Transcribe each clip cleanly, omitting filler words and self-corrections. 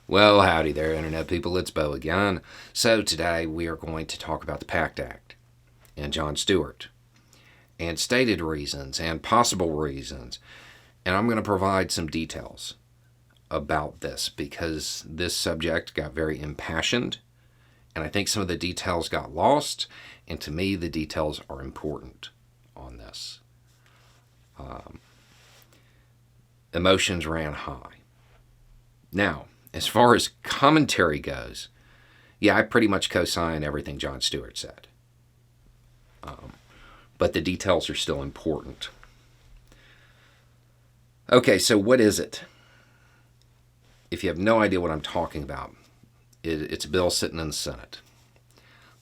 Well, howdy there, Internet people. It's Bo again. So, today we are going to talk about the PACT Act and Jon Stewart and stated reasons and possible reasons. And I'm going to provide some details about this because this subject got very impassioned and I think some of the details got lost. And to me, the details are important on this. Emotions ran high. Now, as far as commentary goes, yeah, I pretty much co-sign everything Jon Stewart said. But the details are still important. Okay, so what is it? If you have no idea what I'm talking about, it's a bill sitting in the Senate.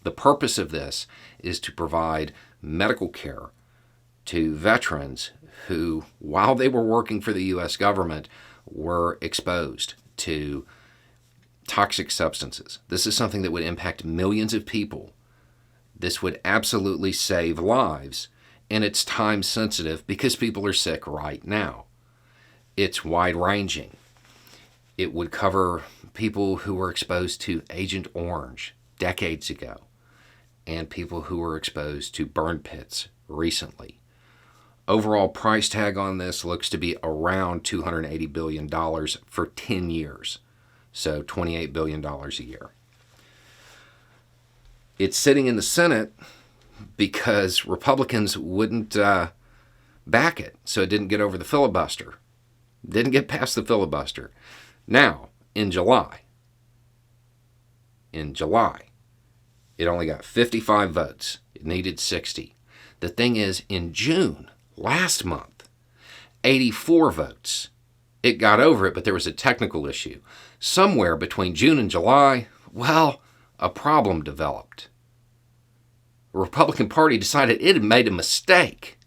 The purpose of this is to provide medical care to veterans who, while they were working for the U.S. government, were exposed to toxic substances. This is something that would impact millions of people. This would absolutely save lives, and it's time sensitive because people are sick right now. It's wide-ranging. It would cover people who were exposed to Agent Orange decades ago and people who were exposed to burn pits recently. Overall price tag on this looks to be around $280 billion for 10 years, so $28 billion a year. It's sitting in the Senate because Republicans wouldn't back it, so it didn't get over the filibuster. Didn't get past the filibuster. Now, in July, it only got 55 votes. It needed 60. The thing is, in June, last month, 84 votes. It got over it, but there was a technical issue. Somewhere between June and July, well, a problem developed. The Republican Party decided it had made a mistake,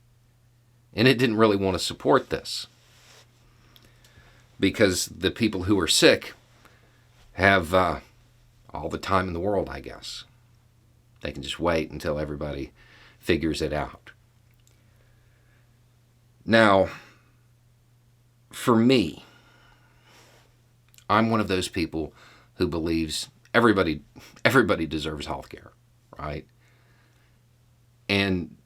and it didn't really want to support this because the people who are sick have all the time in the world, I guess. They can just wait until everybody figures it out. Now, for me, I'm one of those people who believes everybody deserves health care, right? And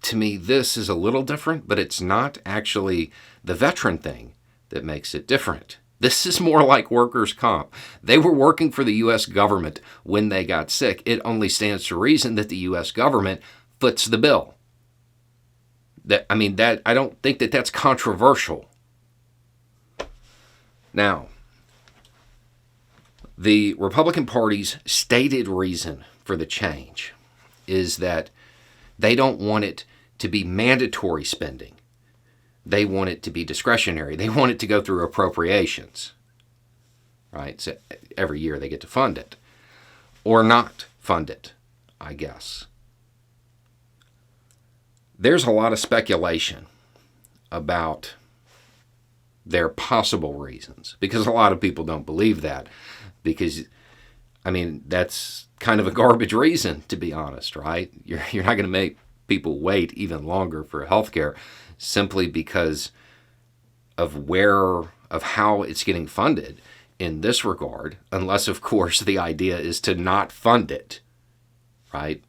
to me, this is a little different, but it's not actually the veteran thing that makes it different. This is more like workers' comp. They were working for the U.S. government when they got sick. It only stands to reason that the U.S. government foots the bill. I don't think that that's controversial. Now, the Republican Party's stated reason for the change is that they don't want it to be mandatory spending. They want it to be discretionary. They want it to go through appropriations, right? So every year they get to fund it or not fund it, I guess. There's a lot of speculation about their possible reasons because a lot of people don't believe that because, that's kind of a garbage reason, to be honest, right? You're not going to make people wait even longer for health care simply because of how it's getting funded in this regard, unless, of course, the idea is to not fund it, right?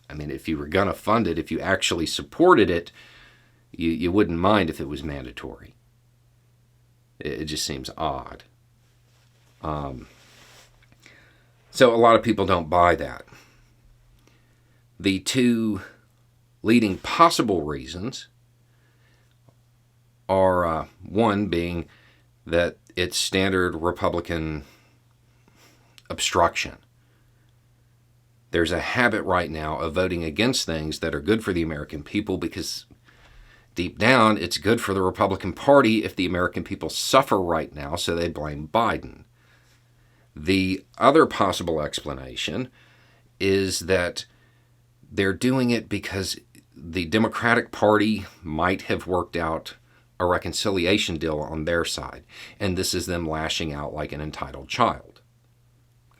If you were going to fund it, if you actually supported it, you wouldn't mind if it was mandatory. It just seems odd. So a lot of people don't buy that. The two leading possible reasons are one being that it's standard Republican obstruction. There's a habit right now of voting against things that are good for the American people because deep down it's good for the Republican Party if the American people suffer right now, so they blame Biden. The other possible explanation is that they're doing it because the Democratic Party might have worked out a reconciliation deal on their side, and this is them lashing out like an entitled child.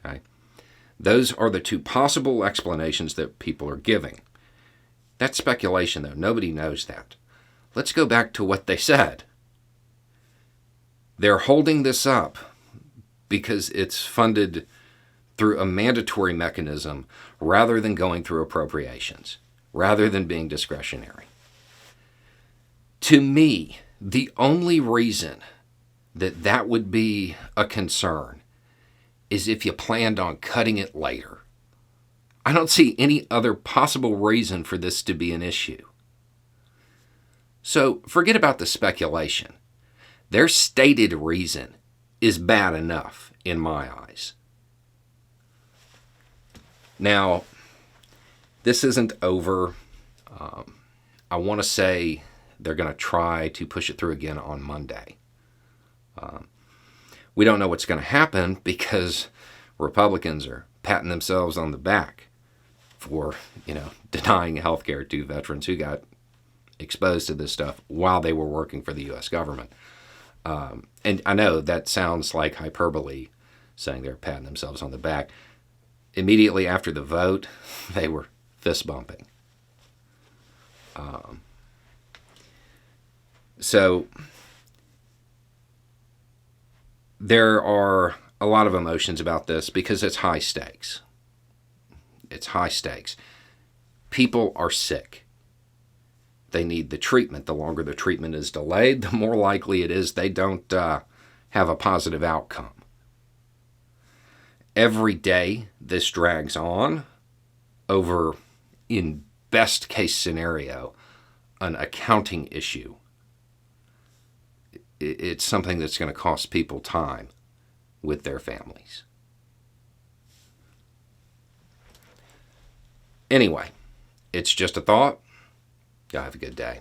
Okay? Those are the two possible explanations that people are giving. That's speculation, though. Nobody knows that. Let's go back to what they said. They're holding this up because it's funded through a mandatory mechanism rather than going through appropriations, rather than being discretionary. To me, the only reason that that would be a concern is if you planned on cutting it later. I don't see any other possible reason for this to be an issue. So forget about the speculation. Their stated reason is bad enough in my eyes. Now, this isn't over. I want to say they're going to try to push it through again on Monday. We don't know what's going to happen because Republicans are patting themselves on the back for, denying health care to veterans who got exposed to this stuff while they were working for the U.S. government. And I know that sounds like hyperbole, saying they're patting themselves on the back. Immediately after the vote, they were fist bumping. So there are a lot of emotions about this because it's high stakes. It's high stakes. People are sick. They need the treatment. The longer the treatment is delayed, the more likely it is they don't have a positive outcome. Every day this drags on over, in best case scenario, an accounting issue. It's something that's going to cost people time with their families. Anyway, it's just a thought. Y'all have a good day.